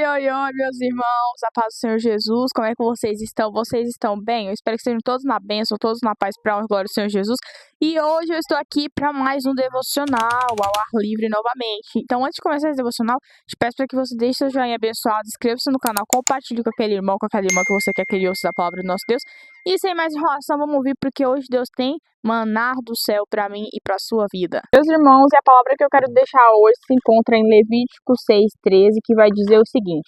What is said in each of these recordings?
Oi, meus irmãos, a paz do Senhor Jesus, como é que vocês estão? Vocês estão bem? Eu espero que estejam todos na bênção, todos na paz, para a honra e glória do Senhor Jesus. E hoje eu estou aqui para mais um devocional ao ar livre novamente. Então, antes de começar esse devocional, te peço para que você deixe seu joinha abençoado, inscreva-se no canal, compartilhe com aquele irmão, com aquela irmã que você quer que ele ouça da palavra do nosso Deus. E sem mais enrolação, vamos ouvir, porque hoje Deus tem maná do céu para mim e para a sua vida. Meus irmãos, e a palavra que eu quero deixar hoje se encontra em Levítico 6:13, que vai dizer o seguinte: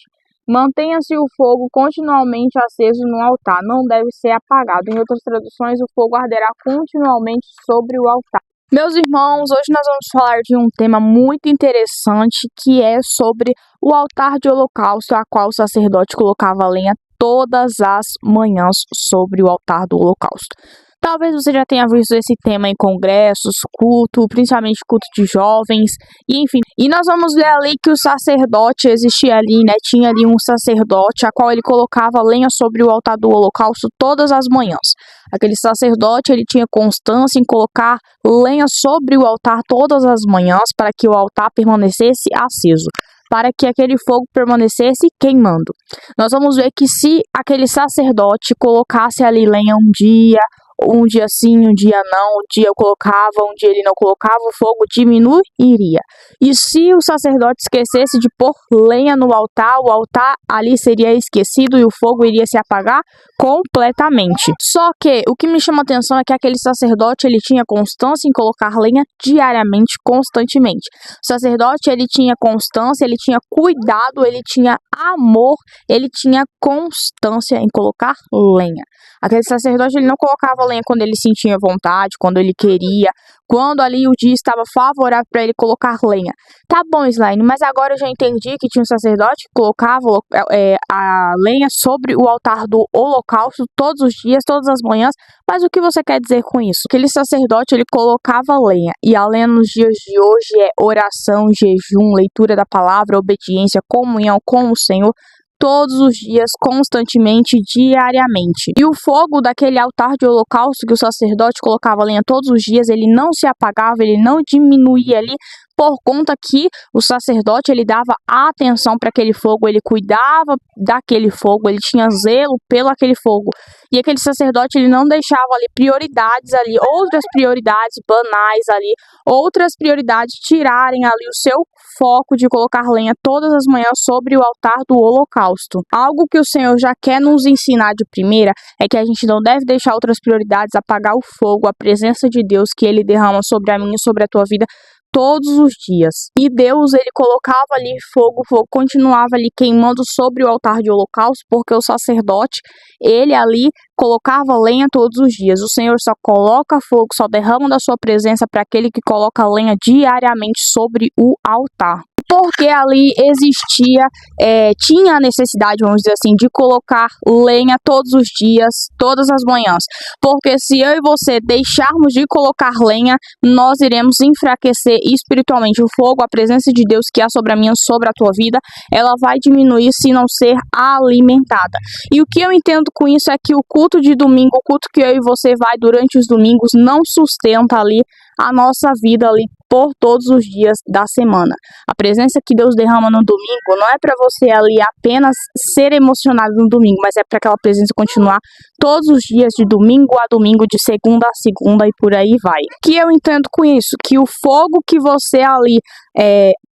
mantenha-se o fogo continuamente aceso no altar, não deve ser apagado. Em outras traduções, o fogo arderá continuamente sobre o altar. Meus irmãos, hoje nós vamos falar de um tema muito interessante, que é sobre o altar de holocausto, a qual o sacerdote colocava lenha todas as manhãs sobre o altar do holocausto. Talvez você já tenha visto esse tema em congressos, culto, principalmente culto de jovens, e enfim. E nós vamos ver ali que o sacerdote existia ali, né? Tinha ali um sacerdote, a qual ele colocava lenha sobre o altar do holocausto todas as manhãs. Aquele sacerdote, ele tinha constância em colocar lenha sobre o altar todas as manhãs para que o altar permanecesse aceso, para que aquele fogo permanecesse queimando. Nós vamos ver que se aquele sacerdote colocasse ali lenha um dia sim, um dia não, um dia eu colocava, um dia ele não colocava, o fogo diminuiria. E se o sacerdote esquecesse de pôr lenha no altar, o altar ali seria esquecido e o fogo iria se apagar completamente. Só que o que me chama a atenção é que aquele sacerdote, ele tinha constância em colocar lenha diariamente, constantemente. O sacerdote, ele tinha constância, ele tinha cuidado, ele tinha amor, ele tinha constância em colocar lenha. Aquele sacerdote, ele não colocava lenha quando ele sentia vontade, quando ele queria, quando ali o dia estava favorável para ele colocar lenha. Tá bom, Slaine, mas agora eu já entendi que tinha um sacerdote que colocava a lenha sobre o altar do holocausto todos os dias, todas as manhãs. Mas o que você quer dizer com isso? Aquele sacerdote, ele colocava lenha, e a lenha nos dias de hoje é oração, jejum, leitura da palavra, obediência, comunhão com o Senhor, todos os dias, constantemente, diariamente. E o fogo daquele altar de holocausto que o sacerdote colocava lenha todos os dias, ele não se apagava, ele não diminuía ali, por conta que o sacerdote, ele dava atenção para aquele fogo, ele cuidava daquele fogo, ele tinha zelo pelo aquele fogo. E aquele sacerdote, ele não deixava ali prioridades ali, outras prioridades banais ali, outras prioridades tirarem ali o seu foco de colocar lenha todas as manhãs sobre o altar do holocausto. Algo que o Senhor já quer nos ensinar de primeira é que a gente não deve deixar outras prioridades apagar o fogo, a presença de Deus que ele derrama sobre a minha e sobre a tua vida todos os dias. E Deus, ele colocava ali fogo, o fogo continuava ali queimando sobre o altar de holocausto, porque o sacerdote, ele ali colocava lenha todos os dias. O Senhor só coloca fogo, só derrama da sua presença para aquele que coloca lenha diariamente sobre o altar. Porque ali existia, tinha a necessidade, vamos dizer assim, de colocar lenha todos os dias, todas as manhãs. Porque se eu e você deixarmos de colocar lenha, nós iremos enfraquecer espiritualmente. O fogo, a presença de Deus que há sobre a minha, sobre a tua vida, ela vai diminuir se não ser alimentada. E o que eu entendo com isso é que o culto de domingo, o culto que eu e você vai durante os domingos, não sustenta ali a nossa vida ali por todos os dias da semana. A presença que Deus derrama no domingo não é para você ali apenas ser emocionado no domingo, mas é para aquela presença continuar todos os dias, de domingo a domingo, de segunda a segunda, e por aí vai. O que eu entendo com isso? Que o fogo que você ali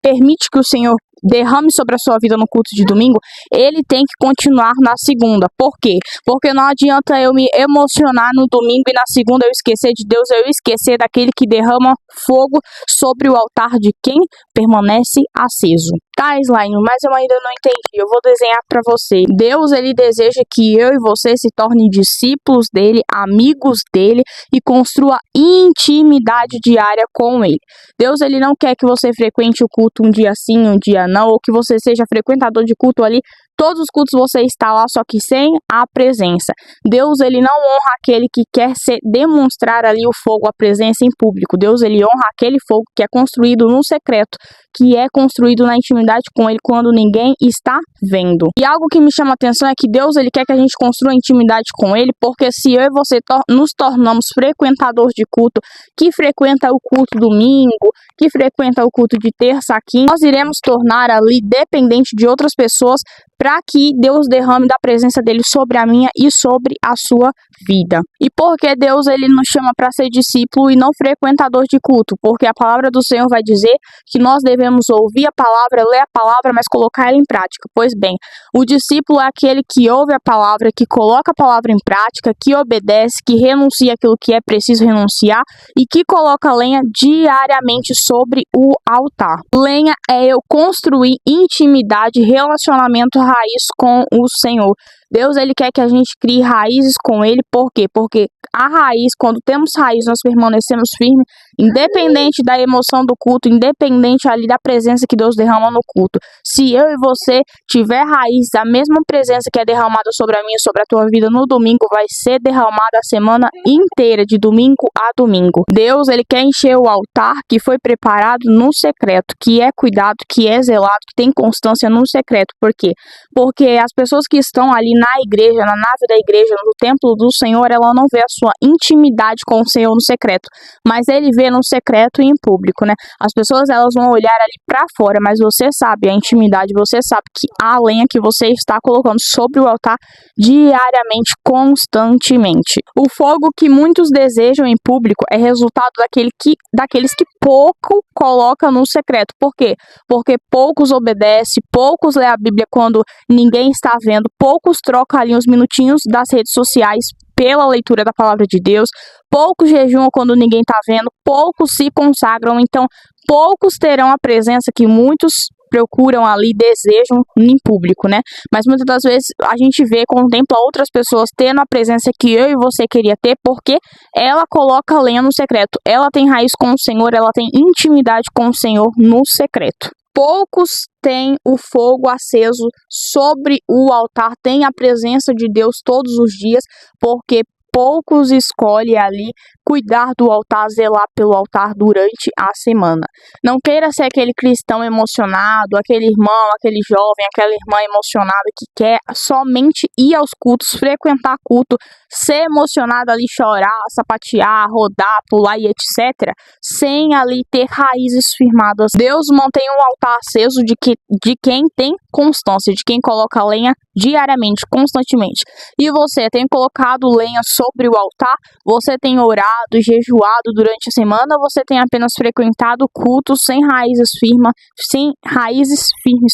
permite que o Senhor derrame sobre a sua vida no culto de domingo, ele tem que continuar na segunda. Por quê? Porque não adianta eu me emocionar no domingo e na segunda eu esquecer de Deus, eu esquecer daquele que derrama fogo sobre o altar de quem permanece aceso. Tá, Slaine, mas eu ainda não entendi. Eu vou desenhar para você. Deus, ele deseja que eu e você se tornem discípulos dele, amigos dele, e construa intimidade diária com ele. Deus, ele não quer que você frequente o culto um dia sim, um dia não, ou que você seja frequentador de culto ali. Todos os cultos você está lá, só que sem a presença. Deus, ele não honra aquele que quer demonstrar ali o fogo, a presença em público. Deus, ele ele honra aquele fogo que é construído no secreto, que é construído na intimidade com ele quando ninguém está vendo. E algo que me chama a atenção é que Deus, ele quer que a gente construa intimidade com ele, porque se eu e você nos tornamos frequentadores de culto, que frequenta o culto domingo, que frequenta o culto de terça a quinta, nós iremos tornar ali dependente de outras pessoas para que Deus derrame da presença dele sobre a minha e sobre a sua vida. E por que Deus, ele nos chama para ser discípulo e não frequentador de culto? Porque a palavra do Senhor vai dizer que nós devemos ouvir a palavra, ler a palavra, mas colocar ela em prática. Pois bem, o discípulo é aquele que ouve a palavra, que coloca a palavra em prática, que obedece, que renuncia aquilo que é preciso renunciar e que coloca lenha diariamente sobre o altar. Lenha é eu construir intimidade, relacionamento raiz com o Senhor. Deus, ele quer que a gente crie raízes com ele. Por quê? Porque a raiz, quando temos raiz, nós permanecemos firmes, independente da emoção do culto, independente ali da presença que Deus derrama no culto. Se eu e você tiver raiz, a mesma presença que é derramada sobre a minha e sobre a tua vida no domingo, vai ser derramada a semana inteira, de domingo a domingo. Deus, ele quer encher o altar que foi preparado no secreto, que é cuidado, que é zelado, que tem constância no secreto. Por quê? Porque as pessoas que estão ali na igreja, na nave da igreja, no templo do Senhor, ela não vê a sua intimidade com o Senhor no secreto, mas ele vê no secreto e em público, né? As pessoas, elas vão olhar ali para fora, mas você sabe a intimidade, você sabe que a lenha que você está colocando sobre o altar diariamente, constantemente. O fogo que muitos desejam em público é resultado daqueles que pouco colocam no secreto. Por quê? Porque poucos obedecem, poucos lê a Bíblia quando ninguém está vendo, poucos trocam ali uns minutinhos das redes sociais pela leitura da palavra de Deus, poucos jejuam quando ninguém está vendo, poucos se consagram, então poucos terão a presença que muitos procuram ali, desejam em público, né? Mas muitas das vezes a gente vê, contempla outras pessoas tendo a presença que eu e você queria ter, porque ela coloca a lenha no secreto, ela tem raiz com o Senhor, ela tem intimidade com o Senhor no secreto. Poucos têm o fogo aceso sobre o altar, têm a presença de Deus todos os dias, porque poucos escolhem ali cuidar do altar, zelar pelo altar durante a semana. Não queira ser aquele cristão emocionado, aquele irmão, aquele jovem, aquela irmã emocionada que quer somente ir aos cultos, frequentar culto, ser emocionado ali, chorar, sapatear, rodar, pular e etc., sem ali ter raízes firmadas. Deus mantém um altar aceso de quem tem constância, de quem coloca lenha diariamente, constantemente. E você tem colocado lenha sobre o altar? Você tem orado, jejuado durante a semana? Ou você tem apenas frequentado cultos sem raízes firmes,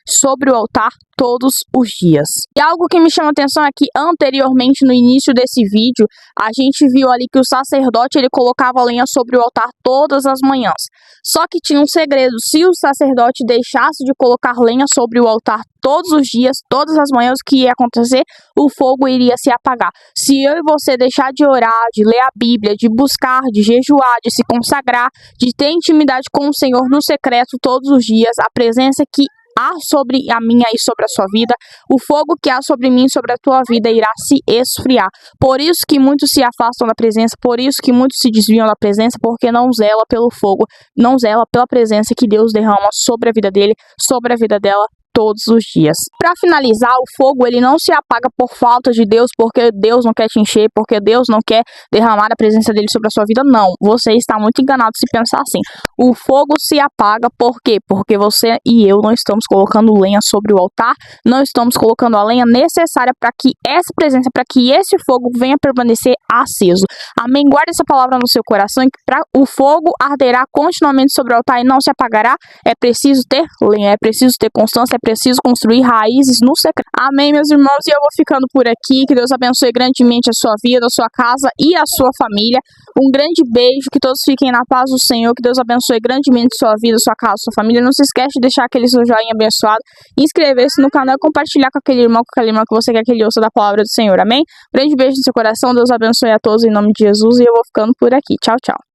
sobre o altar todos os dias? E algo que me chama a atenção é que anteriormente, no início desse vídeo, a gente viu ali que o sacerdote, ele colocava lenha sobre o altar todas as manhãs. Só que tinha um segredo: se o sacerdote deixasse de colocar lenha sobre o altar todos os dias, todas as manhãs, o que ia acontecer? O fogo iria se apagar. Se eu e você deixar de orar, de ler a Bíblia, de buscar, de jejuar, de se consagrar, de ter intimidade com o Senhor no secreto todos os dias, a presença que há sobre a minha e sobre a sua vida, o fogo que há sobre mim e sobre a tua vida irá se esfriar. Por isso que muitos se afastam da presença, por isso que muitos se desviam da presença, porque não zela pelo fogo, não zela pela presença que Deus derrama sobre a vida dele, sobre a vida dela, todos os dias. Para finalizar, o fogo, ele não se apaga por falta de Deus, porque Deus não quer te encher, porque Deus não quer derramar a presença dele sobre a sua vida. Não, você está muito enganado se pensar assim. O fogo se apaga por quê? Porque você e eu não estamos colocando lenha sobre o altar, não estamos colocando a lenha necessária para que essa presença, para que esse fogo venha permanecer aceso. Amém? Guarde essa palavra no seu coração, que o fogo arderá continuamente sobre o altar e não se apagará. É preciso ter lenha, é preciso ter constância, é preciso construir raízes no secreto. Amém, meus irmãos? E eu vou ficando por aqui. Que Deus abençoe grandemente a sua vida, a sua casa e a sua família. Um grande beijo, que todos fiquem na paz do Senhor. Que Deus abençoe grandemente a sua vida, a sua casa, a sua família. Não se esquece de deixar aquele seu joinha abençoado, inscrever-se no canal e compartilhar com aquele irmão, que você quer que ele ouça da palavra do Senhor. Amém? Grande beijo no seu coração. Deus abençoe a todos em nome de Jesus. E eu vou ficando por aqui. Tchau, tchau.